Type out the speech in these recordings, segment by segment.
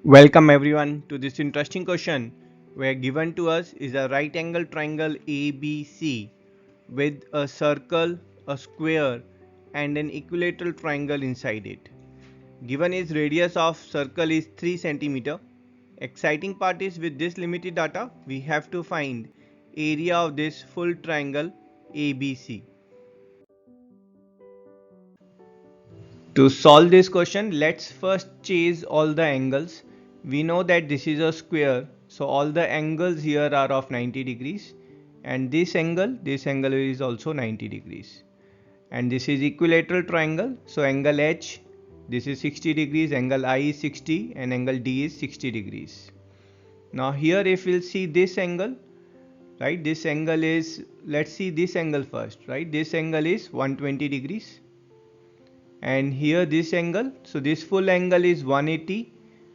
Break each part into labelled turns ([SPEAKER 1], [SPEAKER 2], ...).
[SPEAKER 1] Welcome everyone to this interesting question where given to us is a right angle triangle ABC with a circle, a square and an equilateral triangle inside it. Given its radius of circle is 3 cm. Exciting part is with this limited data we have to find area of this full triangle ABC. To solve this question, let's first chase all the angles. We know that this is a square, so all the angles here are of 90 degrees, and this angle is also 90 degrees. And this is equilateral triangle, so angle H, this is 60 degrees, angle I is 60, and angle D is 60 degrees. Now here if we'll see this angle, right, this angle is, let's see this angle first, right, this angle is 120 degrees. And here this angle, so this full angle is 180,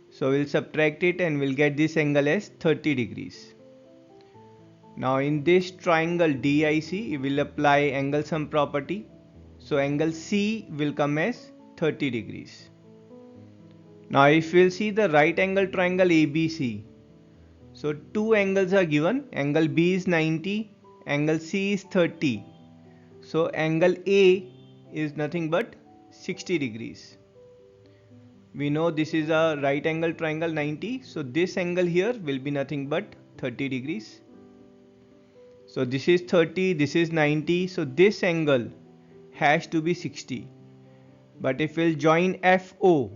[SPEAKER 1] so we'll subtract it and we'll get this angle as 30 degrees. Now in this triangle DIC we will apply angle sum property, so angle C will come as 30 degrees. Now if we'll see the right angle triangle ABC, so two angles are given, angle B is 90, angle C is 30, so angle A is nothing but 60 degrees. We know this is a right angle triangle 90, so this angle here will be nothing but 30 degrees. So this is 30, this is 90, so this angle has to be 60. But if we'll join FO,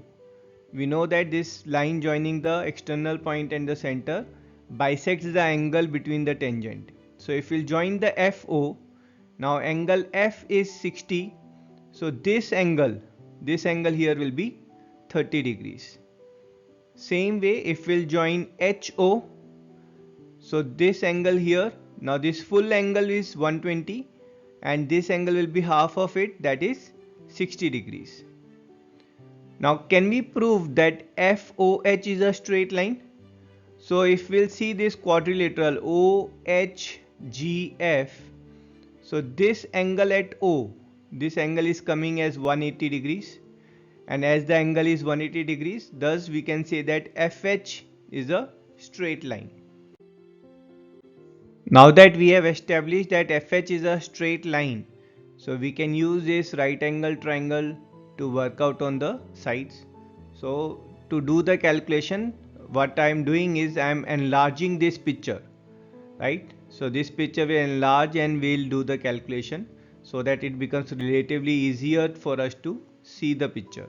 [SPEAKER 1] we know that this line joining the external point and the center bisects the angle between the tangent. So if we'll join the FO, now angle F is 60, so this angle here will be 30 degrees. Same way if we'll join HO, so this angle here, now this full angle is 120 and this angle will be half of it, that is 60 degrees. Now can we prove that FOH is a straight line? So if we'll see this quadrilateral OHGF, so this angle at O, this angle is coming as 180 degrees, and as the angle is 180 degrees, thus we can say that FH is a straight line. Now that we have established that FH is a straight line, so we can use this right angle triangle to work out on the sides. So to do the calculation, what I am doing is I am enlarging this picture, right? So this picture will enlarge and we'll do the calculation so that it becomes relatively easier for us to see the picture.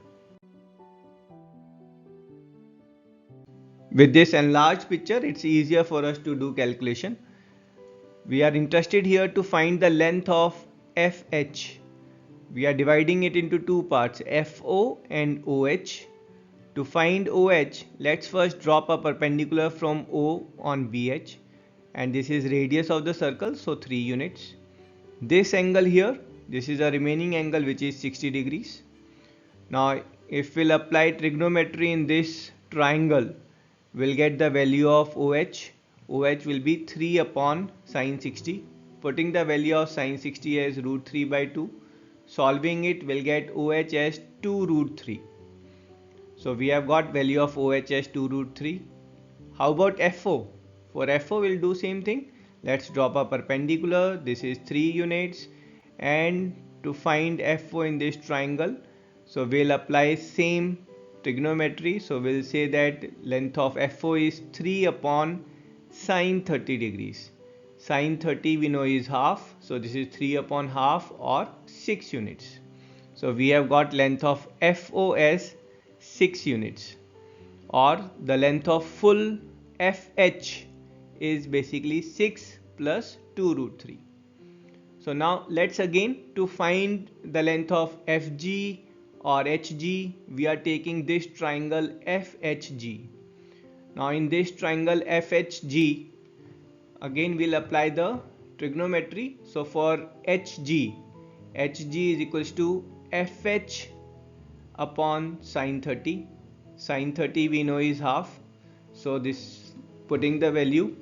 [SPEAKER 1] With this enlarged picture, it's easier for us to do calculation. We are interested here to find the length of FH. We are dividing it into two parts, FO and OH. To find OH, let's first drop a perpendicular from O on BH, and this is radius of the circle, so 3 units. This angle here, this is a remaining angle which is 60 degrees. Now if we'll apply trigonometry in this triangle, we'll get the value of OH. OH will be 3 upon sine 60. Putting the value of sine 60 as root 3 by 2. Solving it, we'll get OH as 2 root 3. So we have got value of OH as 2 root 3. How about FO? For FO we'll do same thing. Let's drop a perpendicular. This is 3 units. And to find FO in this triangle, so we'll apply same trigonometry. So we'll say that length of FO is 3 upon sine 30 degrees. Sine 30 we know is half, so this is 3 upon half or 6 units. So we have got length of FO as 6 units, or the length of full FH is basically 6 plus 2 root 3. So now let's again, to find the length of FG or HG, we are taking this triangle FHG. Now in this triangle FHG, again we'll apply the trigonometry. So for HG is equals to FH upon sine 30. Sine 30 we know is half, so this, putting the value,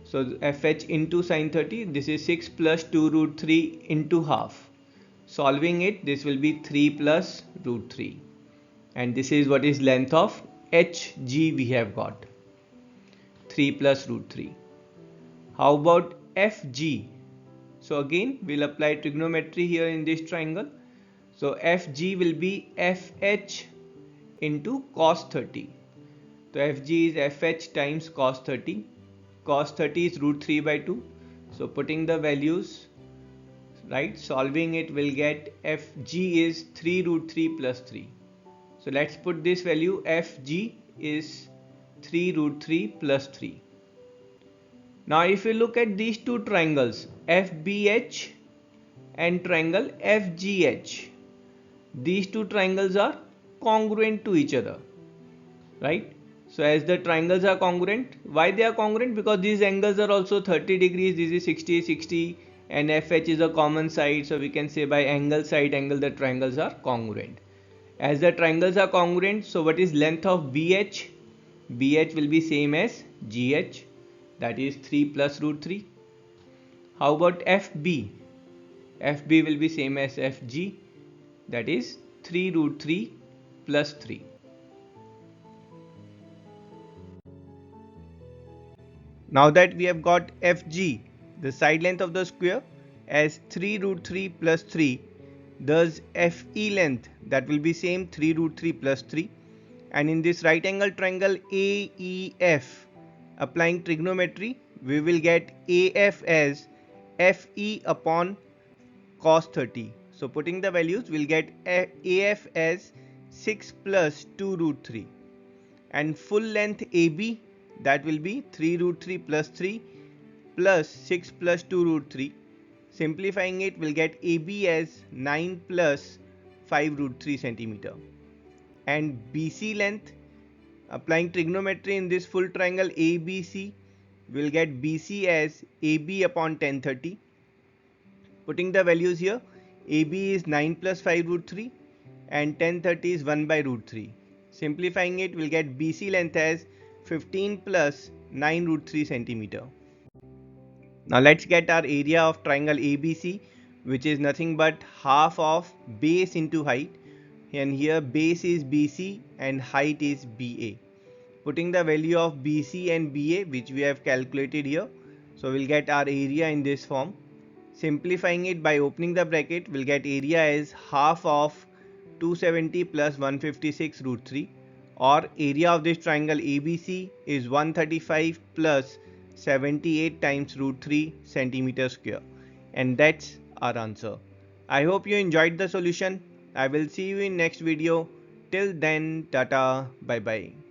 [SPEAKER 1] so FH into sine 30, this is 6 plus 2 root 3 into half. Solving it, this will be 3 plus root 3, and this is what is length of HG we have got 3 plus root 3. How about FG? So again we'll apply trigonometry here in this triangle. So FG will be FH into cos 30. So FG is FH times cos 30. Cos 30 is root 3 by 2. So putting the values, right, solving it, will get FG is 3 root 3 plus 3. So let's put this value. FG is 3 root 3 plus 3. Now if you look at these two triangles, FBH and triangle FGH, these two triangles are congruent to each other, right? So as the triangles are congruent, why they are congruent? Because these angles are also 30 degrees, this is 60, 60, and FH is a common side, so we can say by angle side angle the triangles are congruent. As the triangles are congruent, so what is length of BH? BH will be same as GH, that is 3 plus root 3. How about FB? FB will be same as FG, that is 3 root 3 plus 3. Now that we have got FG, the side length of the square, as 3 root 3 plus 3, thus FE length, that will be same 3 root 3 plus 3. And in this right angle triangle AEF, applying trigonometry, we will get AF as FE upon cos 30. So putting the values, we'll get AF as 6 plus 2 root 3. And full length AB, that will be 3 root 3 plus 3 plus 6 plus 2 root 3. Simplifying it, we'll get AB as 9 plus 5 root 3 centimeter. And BC length, applying trigonometry in this full triangle ABC, we'll get BC as AB upon 1030. Putting the values here, AB is 9 plus 5 root 3 and 1030 is 1 by root 3. Simplifying it, we'll get BC length as 15 plus 9 root 3 centimeter. Now let's get our area of triangle ABC, which is nothing but half of base into height, and here base is BC and height is BA. Putting the value of BC and BA, which we have calculated here, so we'll get our area in this form. Simplifying it by opening the bracket, we'll get area as half of 270 plus 156 root 3, or area of this triangle ABC is 135 plus 78 times root 3 centimeter square, and that's our answer. I hope you enjoyed the solution. I will see you in next video. Till then, tata, bye bye.